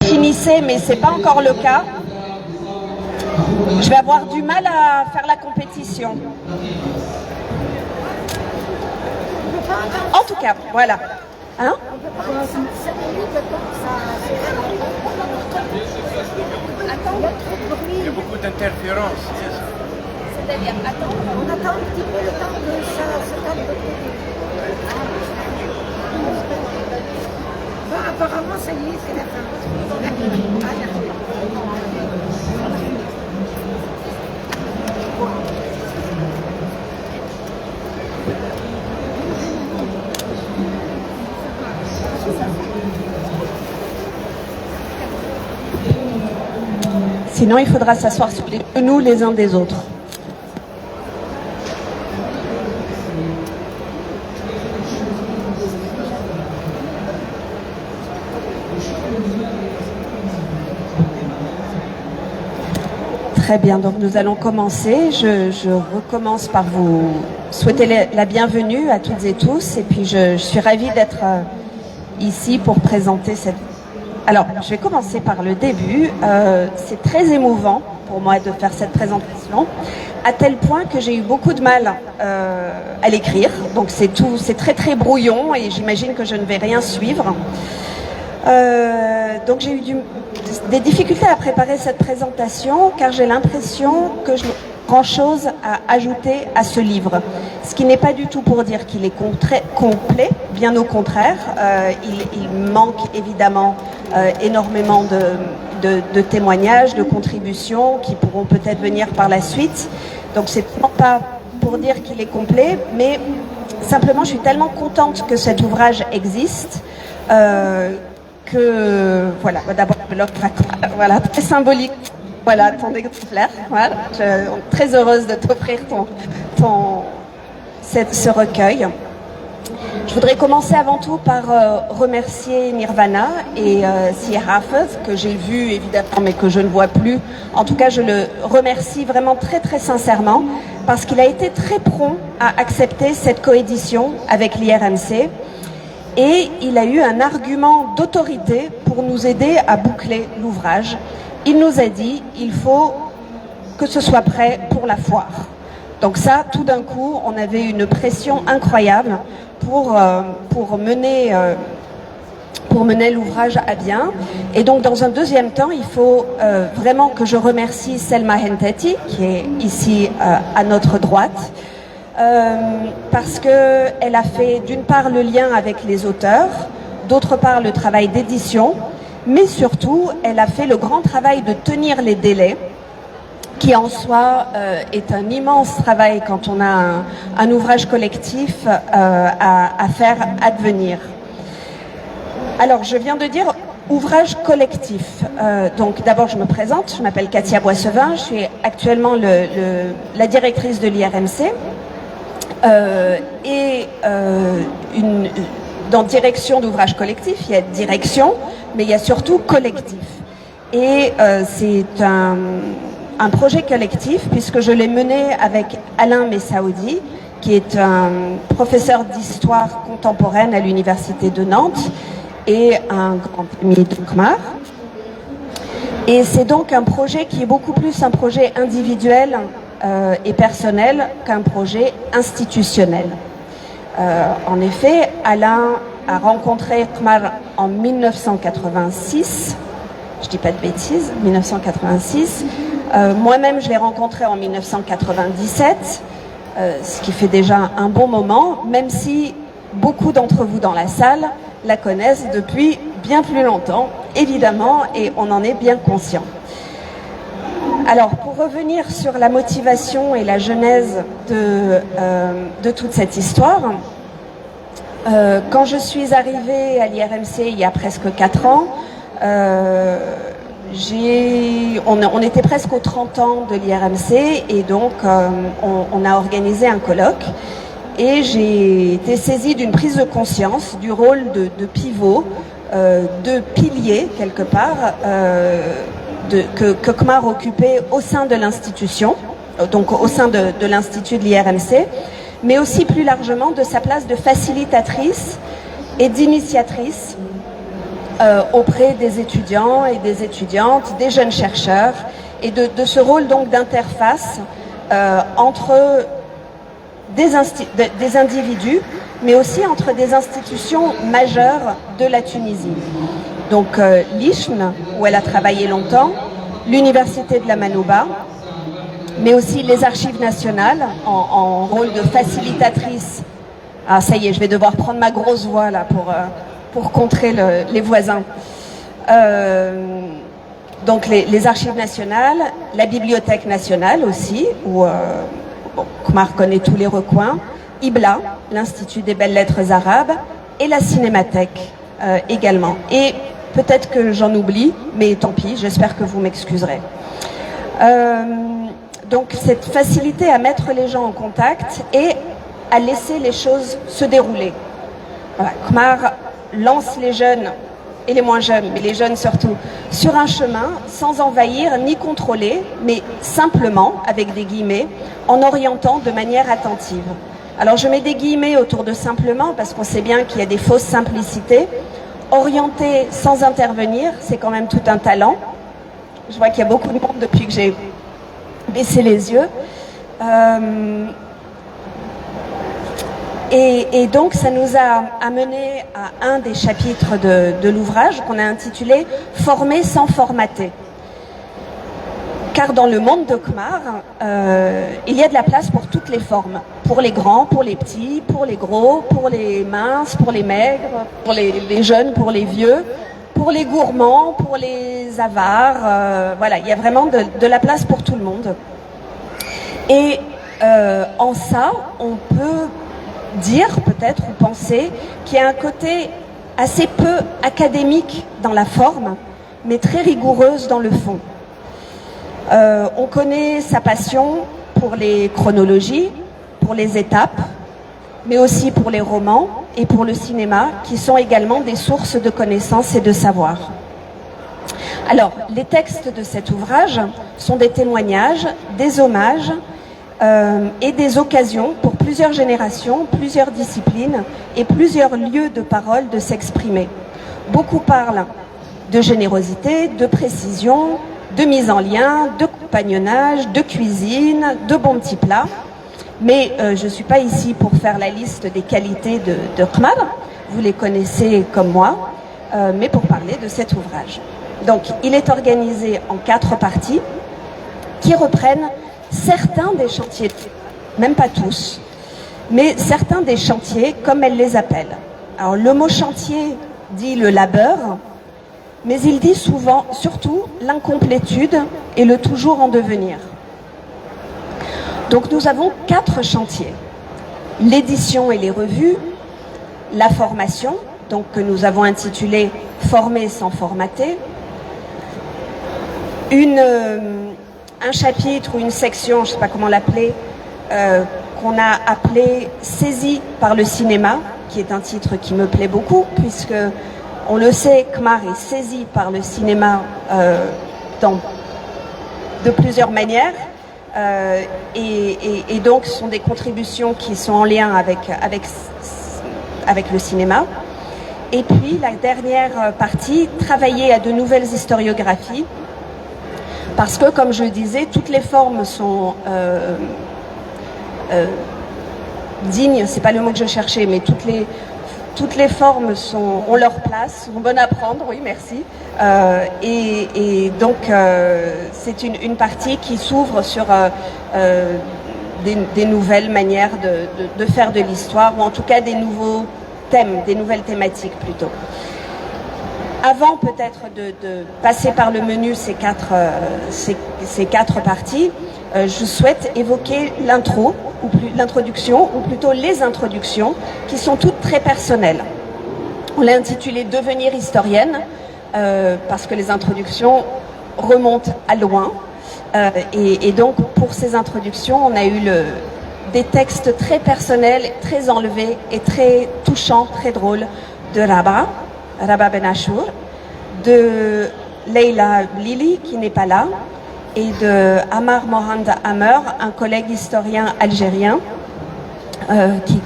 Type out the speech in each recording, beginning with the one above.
finissez, mais c'est pas encore le cas, je vais avoir du mal à faire la compétition. En tout cas, voilà. Hein? Il y a beaucoup d'interférences. C'est-à-dire, on attend un petit peu le temps que ça se calme. Bon, apparemment, ça y est, c'est la fin. Sinon, il faudra s'asseoir sur les genoux les uns des autres. Très bien, donc nous allons commencer. Je recommence par vous souhaiter la bienvenue à toutes et tous. Et puis je suis ravie d'être ici pour présenter cette... Alors, je vais commencer par le début. C'est très émouvant pour moi de faire cette présentation, à tel point que j'ai eu beaucoup de mal à l'écrire. Donc c'est très très brouillon et j'imagine que je ne vais rien suivre. Donc j'ai eu des difficultés à préparer cette présentation car j'ai l'impression que je n'ai pas grand-chose à ajouter à ce livre. Ce qui n'est pas du tout pour dire qu'il est complet, bien au contraire. Il manque évidemment énormément de témoignages, de contributions qui pourront peut-être venir par la suite. Donc c'est pas pour dire qu'il est complet, mais simplement je suis tellement contente que cet ouvrage existe. Que voilà, d'abord voilà, très symbolique, voilà ton exemplaire, voilà, je suis très heureuse de t'offrir ce recueil. Je voudrais commencer avant tout par remercier Nirvana et Sir Hafez, que j'ai vu évidemment mais que je ne vois plus. En tout cas, je le remercie vraiment très très sincèrement parce qu'il a été très prompt à accepter cette coédition avec l'IRMC. Et il a eu un argument d'autorité pour nous aider à boucler l'ouvrage. Il nous a dit, il faut que ce soit prêt pour la foire. Donc ça, tout d'un coup, on avait une pression incroyable pour mener l'ouvrage à bien. Et donc, dans un deuxième temps, il faut vraiment que je remercie Selma Hentati, qui est ici à notre droite, parce qu'elle a fait d'une part le lien avec les auteurs, d'autre part le travail d'édition, mais surtout elle a fait le grand travail de tenir les délais, qui en soi est un immense travail quand on a un ouvrage collectif à faire advenir. Alors je viens de dire ouvrage collectif. Donc d'abord je me présente, je m'appelle Katia Boissevin, je suis actuellement la directrice de l'IRMC. Dans direction d'ouvrage collectif, il y a direction, mais il y a surtout collectif. Et c'est un projet collectif puisque je l'ai mené avec Alain Messaoudi, qui est un professeur d'histoire contemporaine à l'université de Nantes et un grand ami de Khmar. Et c'est donc un projet qui est beaucoup plus un projet individuel et personnel qu'un projet institutionnel. En effet, Alain a rencontré Khmar en 1986, je dis pas de bêtises, 1986. Moi-même, je l'ai rencontré en 1997, ce qui fait déjà un bon moment, même si beaucoup d'entre vous dans la salle la connaissent depuis bien plus longtemps, évidemment, et on en est bien conscient. Alors, pour revenir sur la motivation et la genèse de toute cette histoire, quand je suis arrivée à l'IRMC il y a presque 4 ans, on était presque aux 30 ans de l'IRMC et donc on a organisé un colloque et j'ai été saisie d'une prise de conscience du rôle de pivot, de pilier quelque part, que Khmar occupait au sein de l'institution, donc au sein de l'institut de l'IRMC, mais aussi plus largement de sa place de facilitatrice et d'initiatrice auprès des étudiants et des étudiantes, des jeunes chercheurs, et de ce rôle donc d'interface entre des individus, mais aussi entre des institutions majeures de la Tunisie. Donc l'ICHN, où elle a travaillé longtemps, l'Université de la Manouba, mais aussi les archives nationales en rôle de facilitatrice. Ah ça y est, je vais devoir prendre ma grosse voix là pour contrer les voisins. Donc les archives nationales, la Bibliothèque nationale aussi, où Khmar connaît tous les recoins, IBLA, l'Institut des belles lettres arabes, et la Cinémathèque également. Et peut-être que j'en oublie, mais tant pis, j'espère que vous m'excuserez. Donc cette facilité à mettre les gens en contact et à laisser les choses se dérouler. Voilà, Khmar lance les jeunes, et les moins jeunes, mais les jeunes surtout, sur un chemin sans envahir ni contrôler, mais simplement, avec des guillemets, en orientant de manière attentive. Alors je mets des guillemets autour de simplement, parce qu'on sait bien qu'il y a des fausses simplicités. Orienter sans intervenir, c'est quand même tout un talent. Je vois qu'il y a beaucoup de monde depuis que j'ai baissé les yeux. Et donc ça nous a amené à un des chapitres de l'ouvrage qu'on a intitulé « Former sans formater ». Car dans le monde de Khmar, il y a de la place pour toutes les formes. Pour les grands, pour les petits, pour les gros, pour les minces, pour les maigres, pour les jeunes, pour les vieux, pour les gourmands, pour les avares. Voilà, il y a vraiment de la place pour tout le monde. Et en ça, on peut dire peut-être ou penser qu'il y a un côté assez peu académique dans la forme, mais très rigoureuse dans le fond. On connaît sa passion pour les chronologies, pour les étapes, mais aussi pour les romans et pour le cinéma, qui sont également des sources de connaissances et de savoir. Alors, les textes de cet ouvrage sont des témoignages, des hommages et des occasions pour plusieurs générations, plusieurs disciplines et plusieurs lieux de parole de s'exprimer. Beaucoup parlent de générosité, de précision, de mise en lien, de compagnonnage, de cuisine, de bons petits plats. Mais je ne suis pas ici pour faire la liste des qualités de Khmar, vous les connaissez comme moi, mais pour parler de cet ouvrage. Donc, il est organisé en 4 parties qui reprennent certains des chantiers, même pas tous, mais certains des chantiers comme elle les appelle. Alors, le mot chantier dit le labeur, mais il dit souvent, surtout, l'incomplétude et le toujours en devenir. Donc nous avons 4 chantiers. L'édition et les revues, la formation, donc que nous avons intitulé « Former sans formater », un chapitre ou une section, je ne sais pas comment l'appeler, qu'on a appelé « Saisie par le cinéma », qui est un titre qui me plaît beaucoup, puisque on le sait, Khmar est saisi par le cinéma de plusieurs manières. Et donc ce sont des contributions qui sont en lien avec le cinéma. Et puis la dernière partie, travailler à de nouvelles historiographies, parce que comme je le disais, toutes les formes sont dignes, c'est pas le mot que je cherchais, mais toutes les formes ont leur place, sont bonnes à prendre, oui merci. Et donc c'est une partie qui s'ouvre sur des nouvelles manières de faire de l'histoire, ou en tout cas des nouveaux thèmes, des nouvelles thématiques plutôt. Avant peut-être de passer par le menu ces quatre parties, je souhaite évoquer l'introduction, ou plutôt les introductions, qui sont toutes très personnelles. On l'a intitulé « Devenir historienne », parce que les introductions remontent à loin. Et donc, pour ces introductions, on a eu des textes très personnels, très enlevés et très touchants, très drôles de Rabah Ben Achour, de Leila Lili, qui n'est pas là, et de Amar Mohand Amer, un collègue historien algérien,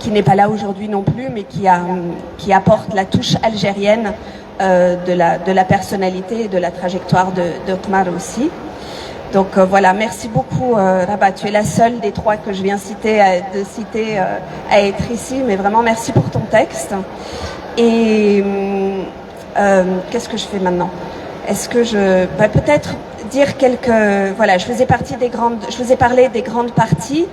qui n'est pas là aujourd'hui non plus, mais qui apporte la touche algérienne de la personnalité et de la trajectoire de Qmar aussi. Donc voilà, merci beaucoup Rabat, tu es la seule des trois que je viens de citer à être ici, mais vraiment merci pour ton texte. Et qu'est-ce que je fais maintenant? Est-ce que je peux peut-être dire quelques... Voilà, je vous ai parlé des grandes parties,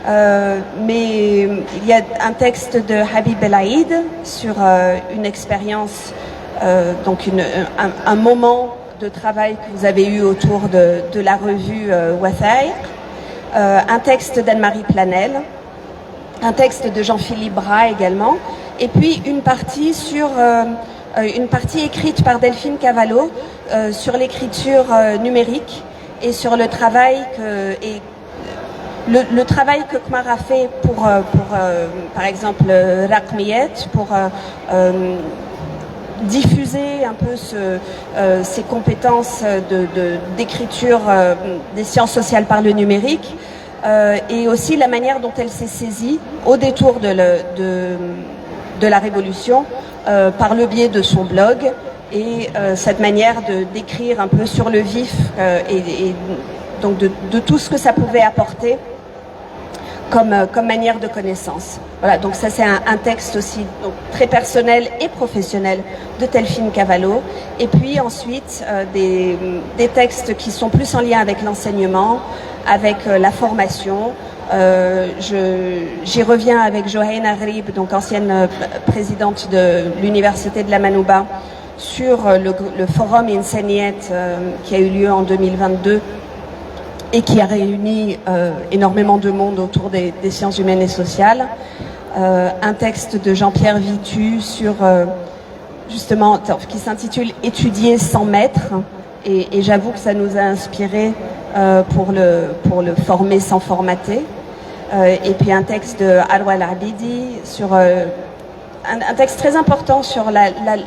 mais il y a un texte de Habib El Aïd sur une expérience, donc un moment de travail que vous avez eu autour de la revue Wathaiq, un texte d'Anne-Marie Planel, un texte de Jean-Philippe Bras également, et puis une partie écrite par Delphine Cavallo sur l'écriture numérique et sur le travail le travail que Qmar a fait pour par exemple Raqmiyet, pour diffuser un peu ces compétences d'écriture des sciences sociales par le numérique, et aussi la manière dont elle s'est saisie au détour de la Révolution par le biais de son blog et cette manière d'écrire un peu sur le vif et donc de tout ce que ça pouvait apporter comme manière de connaissance. Voilà, donc ça c'est un texte aussi donc, très personnel et professionnel de Delphine Cavallo. Et puis ensuite des textes qui sont plus en lien avec l'enseignement, avec la formation. J'y reviens avec Johaina Ghrib, donc ancienne présidente de l'Université de la Manouba, sur le forum Insaniet qui a eu lieu en 2022 et qui a réuni énormément de monde autour des sciences humaines et sociales. Un texte de Jean-Pierre Vitu sur justement qui s'intitule « Étudier sans maître ». Et j'avoue que ça nous a inspiré pour le former sans formater. Et puis un texte de Arwa Al-Abidi sur un texte très important sur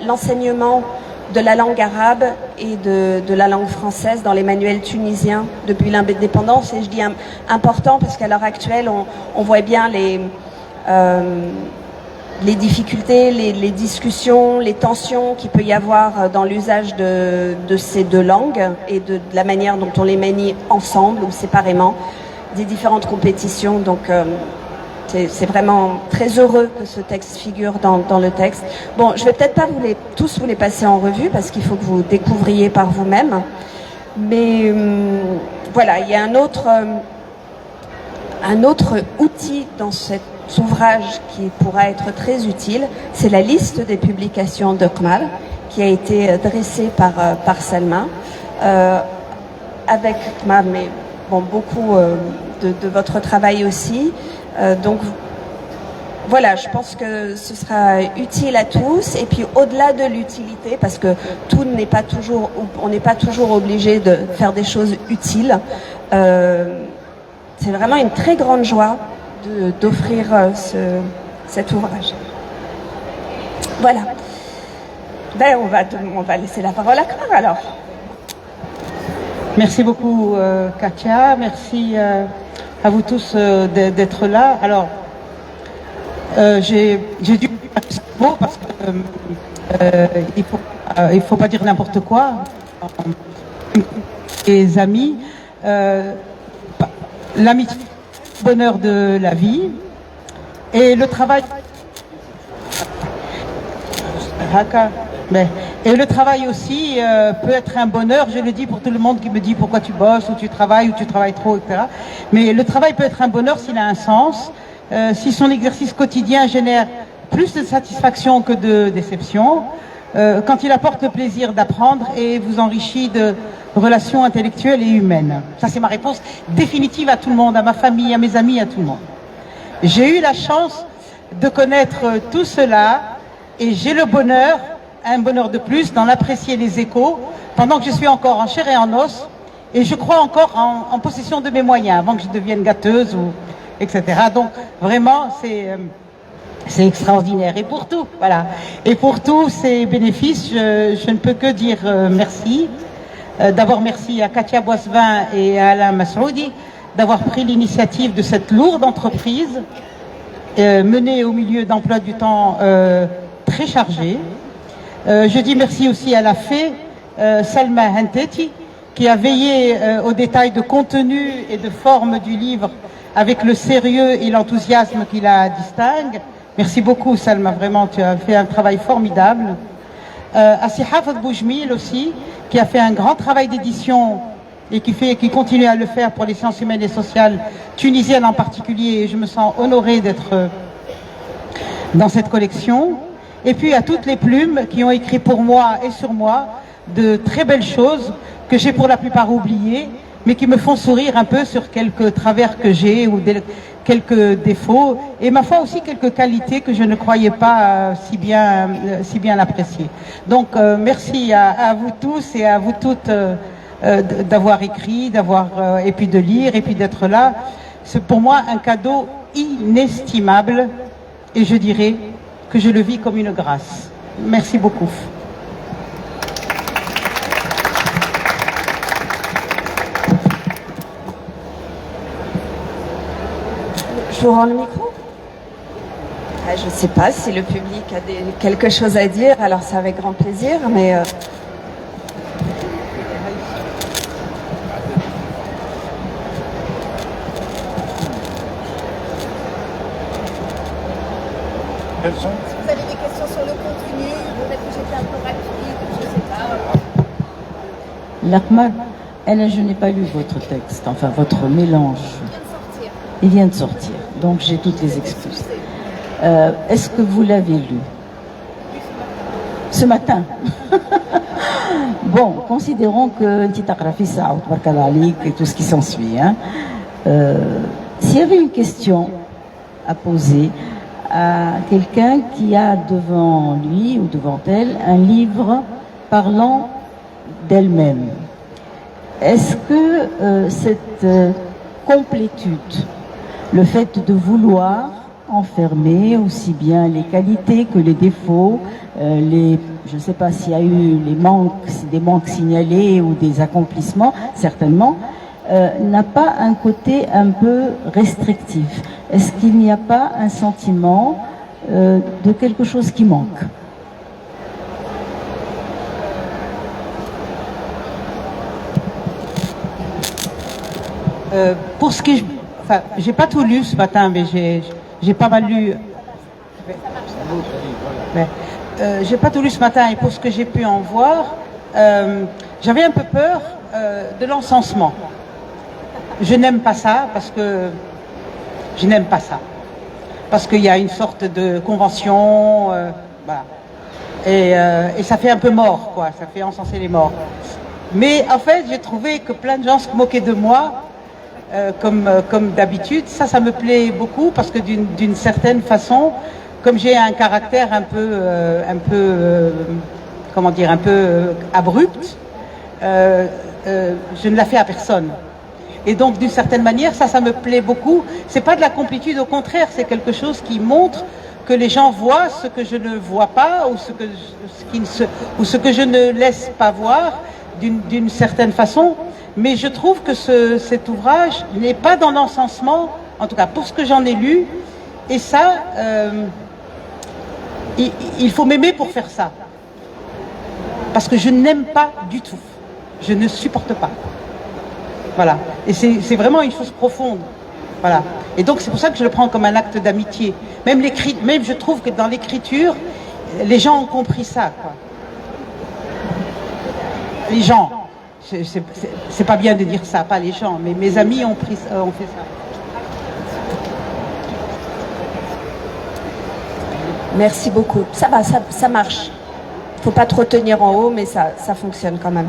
l'enseignement de la langue arabe et de la langue française dans les manuels tunisiens depuis l'indépendance. Et je dis important parce qu'à l'heure actuelle, on voit bien les difficultés, les discussions, les tensions qu'il peut y avoir dans l'usage de ces deux langues et de la manière dont on les manie ensemble ou séparément, des différentes compétitions. Donc c'est vraiment très heureux que ce texte figure dans le texte. Bon, je vais peut-être pas tous vous les passer en revue parce qu'il faut que vous découvriez par vous-même. Mais voilà, il y a un autre outil dans cet ouvrage qui pourra être très utile, c'est la liste des publications de Qmar qui a été dressée par Salma avec Qmar, mais bon, beaucoup de votre travail aussi. Donc voilà, je pense que ce sera utile à tous. Et puis au-delà de l'utilité, parce que on n'est pas toujours obligé de faire des choses utiles, c'est vraiment une très grande joie d'offrir cet ouvrage. Voilà. Ben, on va laisser la parole à Qmar alors. Merci beaucoup Katia, merci à vous tous d'être là. Alors, j'ai dû dire ce mot parce que il faut pas dire n'importe quoi. Les amis, l'amitié, le bonheur de la vie et le travail. Et le travail aussi peut être un bonheur, je le dis pour tout le monde qui me dit pourquoi tu bosses, ou tu travailles trop, etc. Mais le travail peut être un bonheur s'il a un sens, si son exercice quotidien génère plus de satisfaction que de déception, quand il apporte le plaisir d'apprendre et vous enrichit de relations intellectuelles et humaines. Ça c'est ma réponse définitive à tout le monde, à ma famille, à mes amis, à tout le monde. J'ai eu la chance de connaître tout cela et j'ai le bonheur, un bonheur de plus, d'en apprécier les échos pendant que je suis encore en chair et en os et je crois encore en possession de mes moyens avant que je devienne gâteuse ou etc. Donc vraiment c'est extraordinaire. Et pour tout, voilà. Et pour tous ces bénéfices, je ne peux que dire merci. D'abord merci à Katia Boissevin et à Alain Masroudi d'avoir pris l'initiative de cette lourde entreprise menée au milieu d'emplois du temps très chargés. Je dis merci aussi à la fée, Salma Hanteti, qui a veillé aux détails de contenu et de forme du livre avec le sérieux et l'enthousiasme qui la distingue. Merci beaucoup Salma, vraiment tu as fait un travail formidable. À Sihafat Boujmil aussi, qui a fait un grand travail d'édition et qui continue à le faire pour les sciences humaines et sociales tunisiennes en particulier, et je me sens honorée d'être dans cette collection. Et puis à toutes les plumes qui ont écrit pour moi et sur moi de très belles choses que j'ai pour la plupart oubliées, mais qui me font sourire un peu sur quelques travers que j'ai ou quelques défauts, et ma foi aussi quelques qualités que je ne croyais pas si bien apprécier. Donc merci à vous tous et à vous toutes d'avoir écrit, et puis de lire, et puis d'être là. C'est pour moi un cadeau inestimable, et je dirais que je le vis comme une grâce. Merci beaucoup. Je vous rends le micro. Je ne sais pas si le public a quelque chose à dire, alors c'est avec grand plaisir, mais... Quels sont? Si vous avez des questions sur le contenu, peut-être que j'étais un peu rapide, je ne sais pas. Lakmal, elle, je n'ai pas lu votre texte, enfin votre mélange. Il vient de sortir, donc j'ai toutes les excuses. Est-ce que vous l'avez lu? Ce matin. Bon, considérons que et tout ce qui s'ensuit. Hein. S'il y avait une question à poser à quelqu'un qui a devant lui ou devant elle un livre parlant d'elle-même, est-ce que cette complétude, le fait de vouloir enfermer aussi bien les qualités que les défauts, je ne sais pas s'il y a eu des manques signalés ou des accomplissements, certainement, n'a pas un côté un peu restrictif? Est-ce qu'il n'y a pas un sentiment de quelque chose qui manque? Pour ce qui... Enfin, j'ai pas tout lu ce matin, mais j'ai pas mal lu. J'ai pas tout lu ce matin, et pour ce que j'ai pu en voir, j'avais un peu peur de l'encensement. Je n'aime pas ça parce que je n'aime pas ça. Parce qu'il y a une sorte de convention, voilà. Et ça fait un peu mort, quoi. Ça fait encenser les morts. Mais en fait, j'ai trouvé que plein de gens se moquaient de moi, comme d'habitude. Ça me plaît beaucoup parce que d'une certaine façon, comme j'ai un caractère un peu abrupt, je ne la fais à personne. Et donc, d'une certaine manière, ça me plaît beaucoup. C'est pas de la complétude, au contraire, c'est quelque chose qui montre que les gens voient ce que je ne vois pas, ou ce que je ne laisse pas voir, d'une certaine façon. Mais je trouve que cet ouvrage n'est pas dans l'encensement, en tout cas pour ce que j'en ai lu. Et ça, il faut m'aimer pour faire ça. Parce que je n'aime pas du tout. Je ne supporte pas. Voilà. Et c'est vraiment une chose profonde. Voilà. Et donc c'est pour ça que je le prends comme un acte d'amitié. Même je trouve que dans l'écriture, les gens ont compris ça, quoi. Les gens. C'est pas bien de dire ça, pas les gens, mais mes amis ont fait ça. Merci beaucoup. Ça va, ça marche. Il ne faut pas trop tenir en haut, mais ça fonctionne quand même.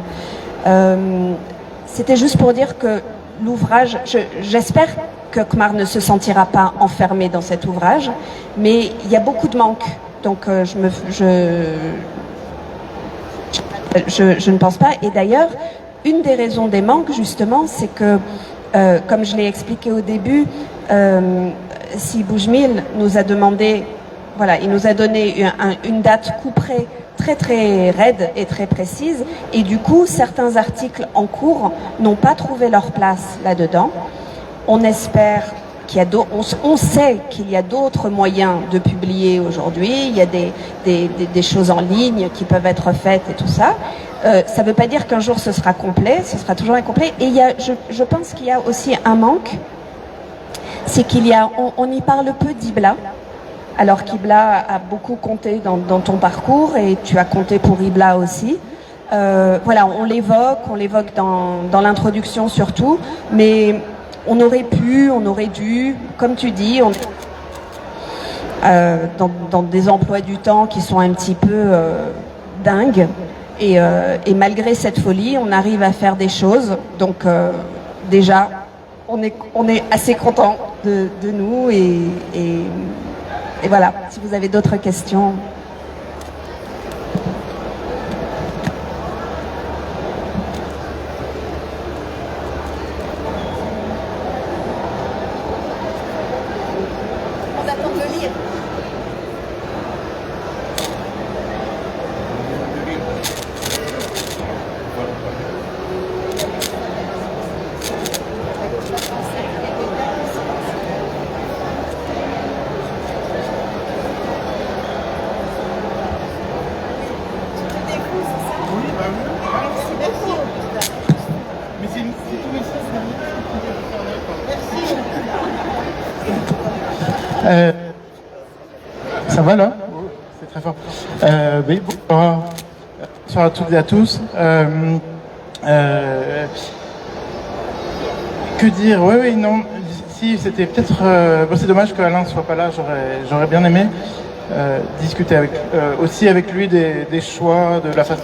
C'était juste pour dire que l'ouvrage, j'espère que Kmar ne se sentira pas enfermé dans cet ouvrage, mais il y a beaucoup de manques. Donc je ne pense pas. Et d'ailleurs, une des raisons des manques, justement, c'est que, comme je l'ai expliqué au début, si Boujmil nous a demandé, voilà, il nous a donné une date couperée très très raide et très précise, et du coup, certains articles en cours n'ont pas trouvé leur place là-dedans. On espère on sait qu'il y a d'autres moyens de publier aujourd'hui. Il y a des choses en ligne qui peuvent être faites et tout ça. Ça ne veut pas dire qu'un jour ce sera complet, ce sera toujours incomplet. Et je pense qu'il y a aussi un manque, c'est on y parle peu d'Ibla. Alors qu'Ibla a beaucoup compté dans ton parcours et tu as compté pour Ibla aussi. Voilà, on l'évoque dans l'introduction surtout, mais on aurait dû, comme tu dis, dans des emplois du temps qui sont un petit peu dingues. Et malgré cette folie, on arrive à faire des choses. Donc déjà, on est assez content de nous et voilà. Si vous avez d'autres questions. On attend de le lire. Ça va là? C'est très fort. Oui, bonsoir à toutes et à tous. Que dire? Oui, non. Si, c'était peut-être... bon, c'est dommage qu'Alain ne soit pas là. J'aurais bien aimé discuter aussi avec lui des choix, de la façon...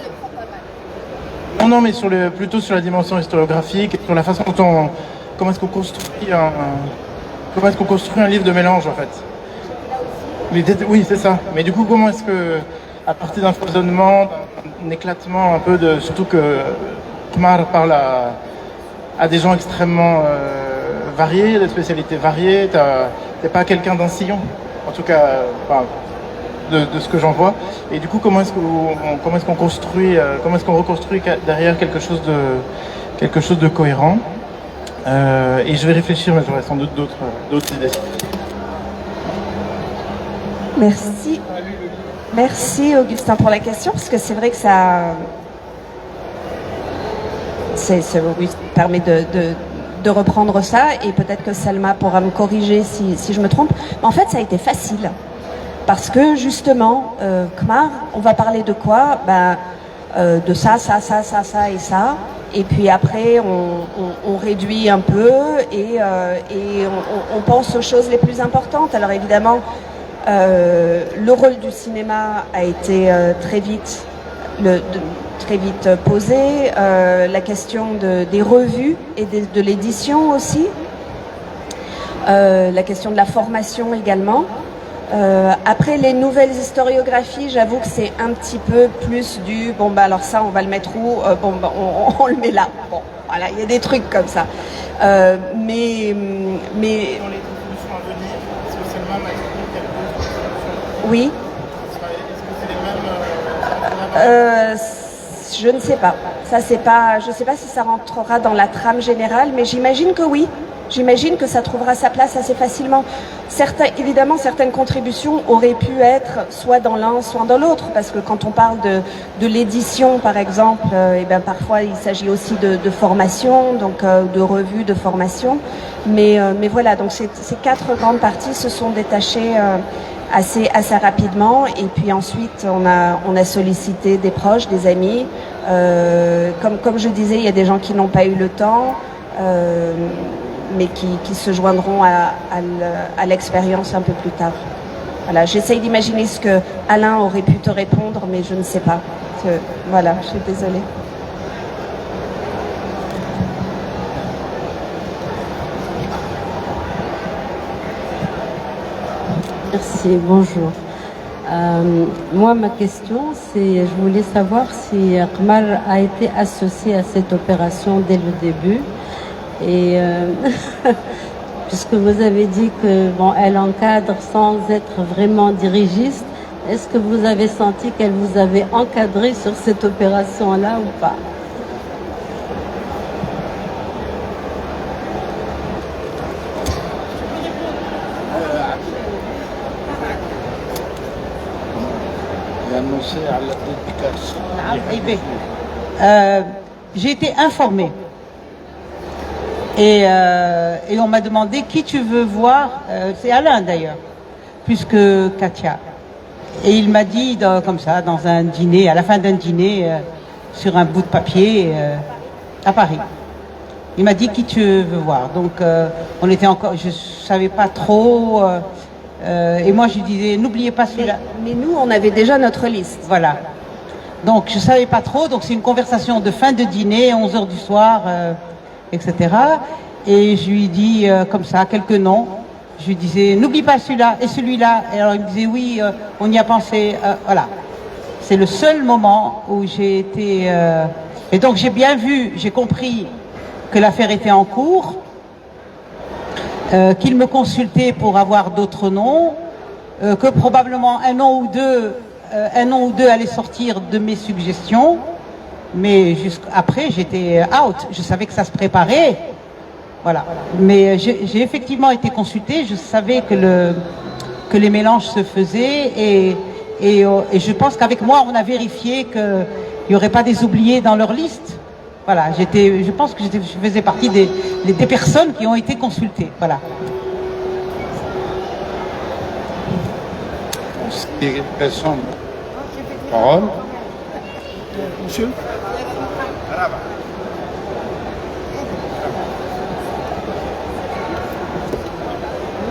Non, mais plutôt sur la dimension historiographique, sur la façon dont comment est-ce qu'on construit un livre de mélange, en fait. Oui, c'est ça. Mais du coup, comment est-ce que, à partir d'un foisonnement, d'un éclatement un peu surtout que Khmar parle à des gens extrêmement variés, des spécialités variées, t'es pas quelqu'un d'un sillon, en tout cas, de ce que j'en vois. Et du coup, comment est-ce qu'on construit, comment est-ce qu'on reconstruit derrière quelque chose de cohérent. Et je vais réfléchir, mais j'aurai sans doute d'autres idées. Merci Augustin pour la question, parce que c'est vrai que ça permet de reprendre ça, et peut-être que Salma pourra me corriger si je me trompe. Mais en fait, ça a été facile, parce que justement, Khmar, on va parler de quoi? De ça et ça. Et puis après, on réduit un peu et on pense aux choses les plus importantes. Alors évidemment, le rôle du cinéma a été très vite posé. La question des revues et de l'édition aussi. La question de la formation également. Après les nouvelles historiographies, j'avoue que c'est un petit peu plus alors ça on va le mettre où? On le met là. Bon, voilà, il y a des trucs comme ça. Mais Dans les contributions à venir, c'est Selma m'a expliqué qu'elle pose oui. Est-ce que c'est les mêmes Je ne sais pas. Je ne sais pas si ça rentrera dans la trame générale, mais j'imagine que oui. J'imagine que ça trouvera sa place assez facilement. Évidemment, certaines contributions auraient pu être soit dans l'un, soit dans l'autre, parce que quand on parle de l'édition, par exemple, parfois il s'agit aussi de formation, donc de revues de formation. Mais voilà, donc ces 4 grandes parties se sont détachées assez rapidement, et puis ensuite on a sollicité des proches, des amis. Comme je disais, il y a des gens qui n'ont pas eu le temps. Mais qui se joindront à l'expérience un peu plus tard. Voilà, j'essaye d'imaginer ce que Alain aurait pu te répondre, mais je ne sais pas. Voilà, je suis désolée. Merci, bonjour. Moi, ma question, je voulais savoir si Khmar a été associé à cette opération dès le début. Et puisque vous avez dit que elle encadre sans être vraiment dirigiste, est-ce que vous avez senti qu'elle vous avait encadré sur cette opération-là ou pas? J'ai été informée. Et on m'a demandé qui tu veux voir. C'est Alain d'ailleurs, plus que Katia. Et il m'a dit comme ça, dans un dîner, à la fin d'un dîner, sur un bout de papier, à Paris. Il m'a dit qui tu veux voir. Donc on était encore, je savais pas trop. Et moi je lui disais, n'oubliez pas celui-là. Mais nous, on avait déjà notre liste. Voilà. Donc je savais pas trop. Donc c'est une conversation de fin de dîner, 11h du soir, etc. Et je lui dis comme ça quelques noms. Je lui disais, n'oublie pas celui-là et celui-là. Et alors il me disait, oui, on y a pensé. Voilà. C'est le seul moment où j'ai été... Et donc j'ai bien vu, j'ai compris que l'affaire était en cours, qu'il me consultait pour avoir d'autres noms, que probablement un nom ou deux allait sortir de mes suggestions. Mais jusqu'après, j'étais out. Je savais que ça se préparait. Voilà. Mais j'ai effectivement été consultée. Je savais que les mélanges se faisaient et je pense qu'avec moi, on a vérifié qu'il n'y aurait pas des oubliés dans leur liste. Voilà. Je pense que je faisais partie des personnes qui ont été consultées. Voilà. Personne. Parole. Monsieur.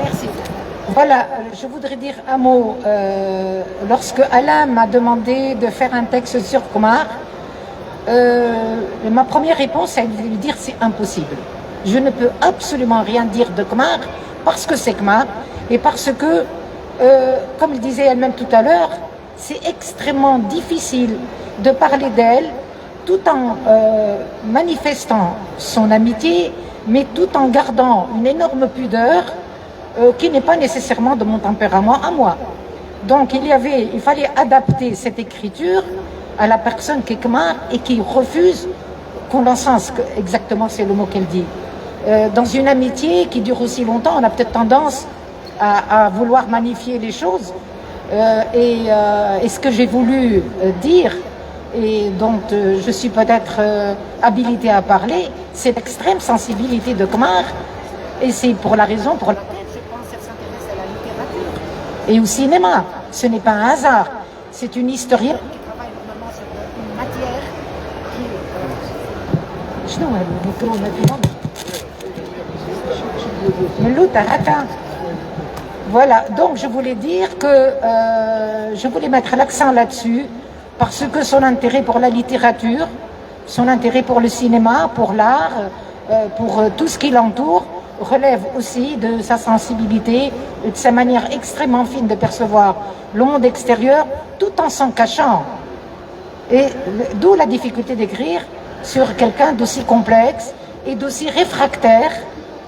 Merci. Voilà, je voudrais dire un mot. Lorsque Alain m'a demandé de faire un texte sur Khmar, ma première réponse, c'est de lui dire c'est impossible. Je ne peux absolument rien dire de Khmar parce que c'est Khmar et parce que, comme le disait elle-même tout à l'heure, c'est extrêmement difficile de parler d'elle tout en manifestant son amitié, mais tout en gardant une énorme pudeur qui n'est pas nécessairement de mon tempérament à moi. Donc il fallait adapter cette écriture à la personne qui est Khmar et qui refuse qu'on l'encense, exactement c'est le mot qu'elle dit. Dans une amitié qui dure aussi longtemps, on a peut-être tendance à vouloir magnifier les choses. Et ce que j'ai voulu dire, et dont je suis peut-être habilitée à parler, c'est l'extrême sensibilité de Khmar. Et c'est pour la raison pour laquelle je pense qu'elle s'intéresse à la littérature et au cinéma. Ce n'est pas un hasard. C'est une historienne qui travaille normalement sur une matière qui... Voilà, donc je voulais dire que je voulais mettre l'accent là-dessus parce que son intérêt pour la littérature, son intérêt pour le cinéma, pour l'art, pour tout ce qui l'entoure, relève aussi de sa sensibilité et de sa manière extrêmement fine de percevoir le monde extérieur tout en s'en cachant. Et d'où la difficulté d'écrire sur quelqu'un d'aussi complexe et d'aussi réfractaire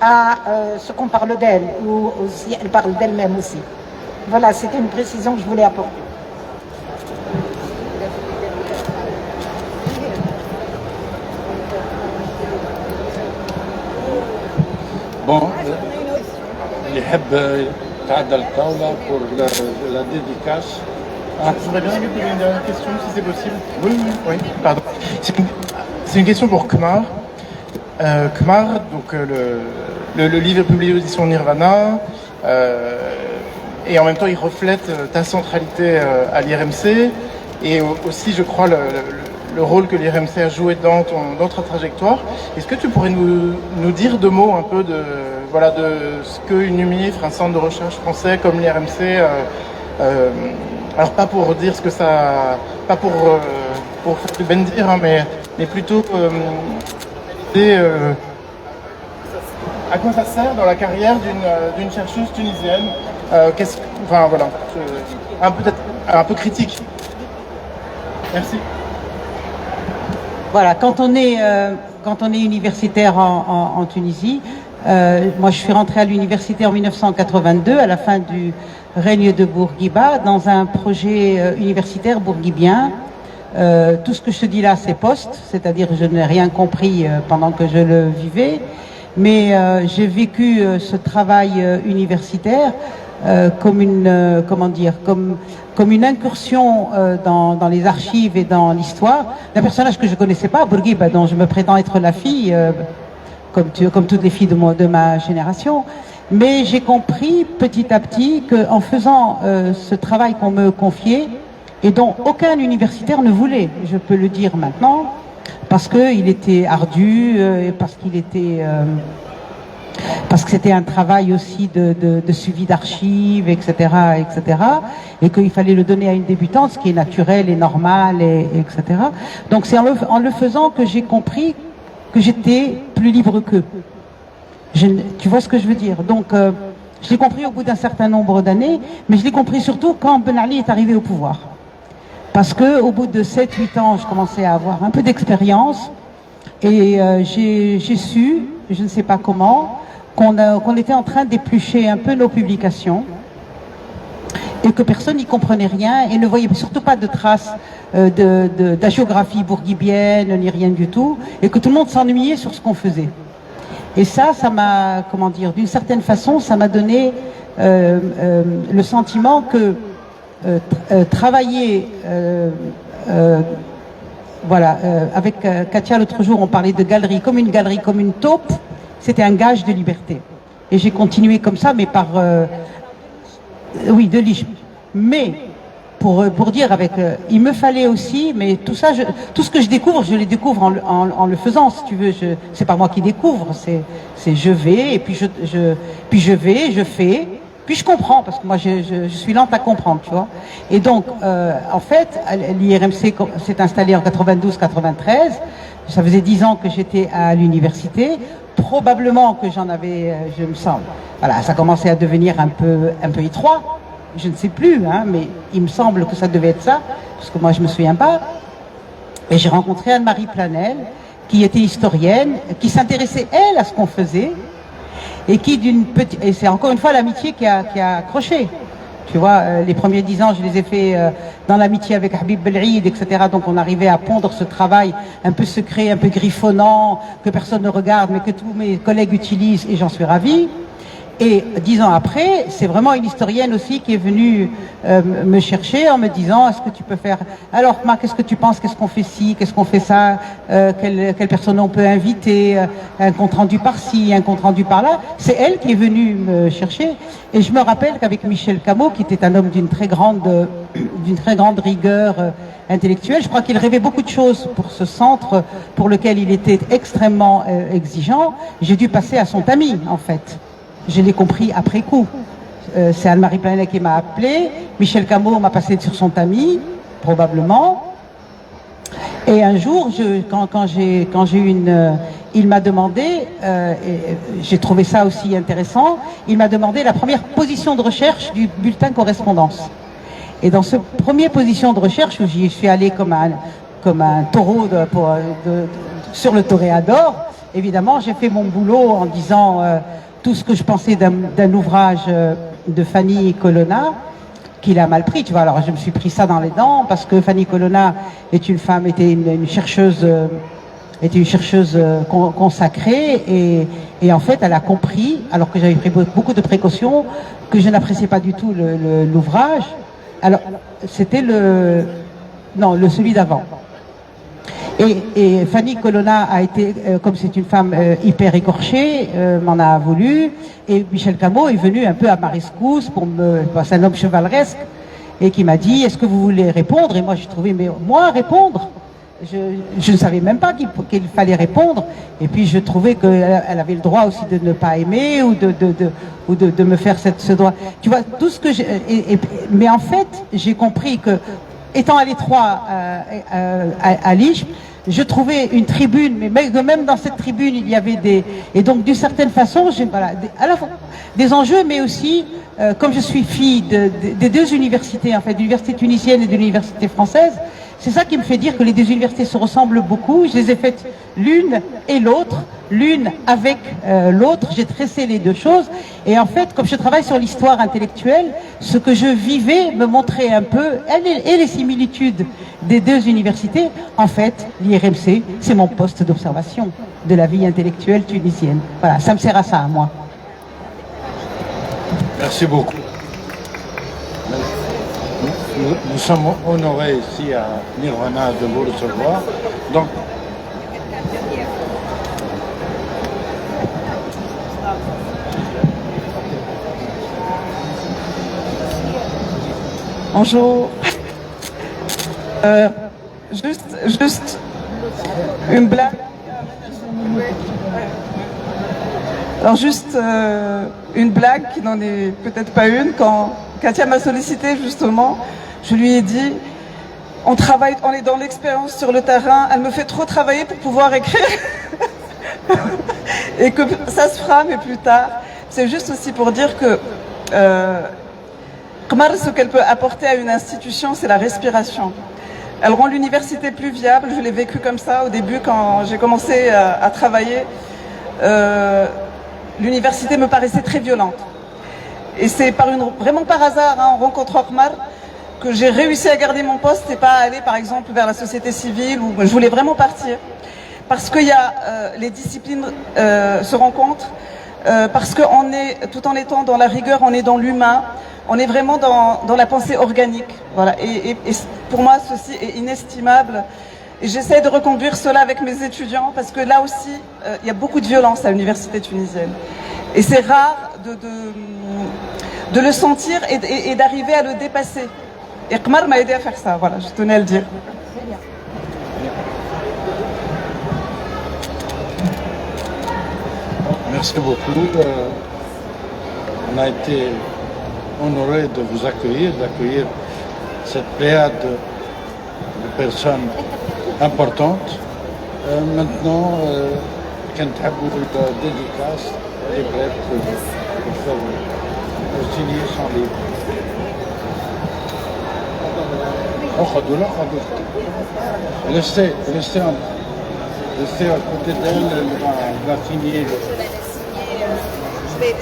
à ce qu'on parle d'elle, ou aussi elle parle d'elle-même aussi. Voilà, c'était une précision que je voulais apporter. Bon, اللي يحب يتعدى الطاولة pour la dédicace. J'aurais bien aimé poser une dernière question, si c'est possible. Oui, pardon. C'est une question pour Khmar. Khmar, donc le livre est publié aux éditions Nirvana, et en même temps il reflète ta centralité à l'IRMC, et aussi je crois le rôle que l'IRMC a joué dans ta trajectoire. Est-ce que tu pourrais nous dire deux mots un peu de ce que UNUMIFRE, un centre de recherche français comme l'IRMC, alors pas pour dire ce que ça, pas pour faire du bendir, hein, mais plutôt à quoi ça sert dans la carrière d'une chercheuse tunisienne, peut-être un peu critique. Merci. Voilà, quand on est universitaire en Tunisie, moi je suis rentrée à l'université en 1982 à la fin du règne de Bourguiba dans un projet universitaire bourguibien. Tout ce que je te dis là c'est post, c'est-à-dire je n'ai rien compris pendant que je le vivais, mais j'ai vécu ce travail universitaire comme une, comment dire, comme une incursion dans les archives et dans l'histoire d'un personnage que je connaissais pas, Bourguiba, dont je me prétends être la fille, comme toutes les filles de ma génération. Mais j'ai compris petit à petit qu'en faisant ce travail qu'on me confiait, et dont aucun universitaire ne voulait, je peux le dire maintenant, parce qu'il était ardu, et parce qu'il était... parce que c'était un travail aussi de suivi d'archives, etc., etc., et qu'il fallait le donner à une débutante, ce qui est naturel et normal, etc. Donc c'est en le faisant que j'ai compris que j'étais plus libre qu'eux. Tu vois ce que je veux dire? Donc je l'ai compris au bout d'un certain nombre d'années, mais je l'ai compris surtout quand Ben Ali est arrivé au pouvoir. Parce que au bout de 7-8 ans, je commençais à avoir un peu d'expérience, et j'ai su, je ne sais pas comment, qu'on était en train d'éplucher un peu nos publications et que personne n'y comprenait rien et ne voyait surtout pas de traces d'hagiographie bourguibienne ni rien du tout, et que tout le monde s'ennuyait sur ce qu'on faisait. Et ça m'a, comment dire, d'une certaine façon, ça m'a donné le sentiment que travailler voilà, avec Katia l'autre jour, on parlait de galerie, comme une taupe, c'était un gage de liberté. Et j'ai continué comme ça, mais par... oui, de Lich. Mais, pour dire avec... il me fallait aussi, mais tout ça, tout ce que je découvre, je le découvre en le faisant, si tu veux. C'est pas moi qui découvre, c'est je vais, et puis je vais, je fais, puis je comprends, parce que moi je suis lente à comprendre, tu vois. Et donc, en fait, l'IRMC s'est installé en 92-93, ça faisait 10 ans que j'étais à l'université, probablement que j'en avais, je me semble, voilà, ça commençait à devenir un peu étroit, je ne sais plus, hein, mais il me semble que ça devait être ça, parce que moi je me souviens pas. Et j'ai rencontré Anne-Marie Planel, qui était historienne, qui s'intéressait, elle, à ce qu'on faisait, et qui et c'est encore une fois l'amitié qui a accroché. Tu vois, les premiers 10 ans, je les ai fait dans l'amitié avec Habib Bel'Eid, etc. Donc on arrivait à pondre ce travail un peu secret, un peu griffonnant, que personne ne regarde, mais que tous mes collègues utilisent, et j'en suis ravie. Et 10 ans après, c'est vraiment une historienne aussi qui est venue me chercher en me disant, est-ce que tu peux faire... Alors, Marc, qu'est-ce que tu penses? Qu'est-ce qu'on fait ci? Qu'est-ce qu'on fait ça? Quelle personne on peut inviter? Un compte-rendu par-ci, un compte-rendu par-là. C'est elle qui est venue me chercher. Et je me rappelle qu'avec Michel Camot, qui était un homme d'une très grande rigueur intellectuelle, je crois qu'il rêvait beaucoup de choses pour ce centre, pour lequel il était extrêmement exigeant. J'ai dû passer à son tamis, en fait. Je l'ai compris après coup. C'est Anne-Marie Planel qui m'a appelé. Michel Camot m'a passé sur son tamis, probablement. Et un jour, quand j'ai eu il m'a demandé, et j'ai trouvé ça aussi intéressant, il m'a demandé la première position de recherche du bulletin correspondance. Et dans ce premier position de recherche, où j'y suis allé comme un taureau sur le toréador, évidemment, j'ai fait mon boulot en disant... tout ce que je pensais d'un ouvrage de Fanny Colonna, qu'il a mal pris, tu vois. Alors je me suis pris ça dans les dents, parce que Fanny Colonna était une chercheuse consacrée, et en fait elle a compris, alors que j'avais pris beaucoup de précautions, que je n'appréciais pas du tout l'ouvrage. Alors c'était celui d'avant. Et Fanny Colonna a été, comme c'est une femme hyper écorchée, m'en a voulu. Et Michel Camot est venu un peu à ma rescousse c'est un homme chevaleresque, et qui m'a dit, est-ce que vous voulez répondre? Et moi j'ai trouvé, mais moi répondre? Je ne savais même pas qu'il fallait répondre. Et puis je trouvais qu'elle avait le droit aussi de ne pas aimer, ou de me faire ce droit. Tu vois, tout ce que mais en fait, j'ai compris que, étant à l'étroit à Lich, je trouvais une tribune, mais même dans cette tribune, il y avait et donc d'une certaine façon, à la fois des enjeux, mais aussi, comme je suis fille des deux universités, en fait, de l'université tunisienne et de l'université française, c'est ça qui me fait dire que les deux universités se ressemblent beaucoup. Je les ai faites l'une et l'autre, l'une avec l'autre, j'ai tressé les deux choses, et en fait, comme je travaille sur l'histoire intellectuelle, ce que je vivais me montrait un peu, et les similitudes des deux universités. En fait, l'IRMC, c'est mon poste d'observation de la vie intellectuelle tunisienne. Voilà, ça me sert à ça, moi. Merci beaucoup. Nous sommes honorés ici à Nirvana de vous recevoir. Donc, bonjour. Juste une blague. Alors juste une blague qui n'en est peut-être pas une. Quand Katia m'a sollicité justement, je lui ai dit on est dans l'expérience sur le terrain, elle me fait trop travailler pour pouvoir écrire et que ça se fera mais plus tard. C'est juste aussi pour dire que Qmar, ce qu'elle peut apporter à une institution, c'est la respiration. Elle rend l'université plus viable. Je l'ai vécu comme ça au début quand j'ai commencé à travailler. L'université me paraissait très violente. Et c'est vraiment par hasard, en rencontrant Qmar, que j'ai réussi à garder mon poste et pas à aller par exemple vers la société civile où je voulais vraiment partir. Parce que les disciplines se rencontrent, parce que tout en étant dans la rigueur, on est dans l'humain. On est vraiment dans la pensée organique. Voilà. Et pour moi, ceci est inestimable. Et j'essaie de reconduire cela avec mes étudiants parce que là aussi, il y a beaucoup de violence à l'université tunisienne. Et c'est rare de le sentir et d'arriver à le dépasser. Et Qmar m'a aidé à faire ça. Voilà, je tenais à le dire. merci beaucoup. On a été honoré de vous accueillir, d'accueillir cette pléiade de personnes importantes. Maintenant, quand vous la dédicace, elle est prête pour signer son livre. Laissez à côté d'elle, elle va signer. Je vais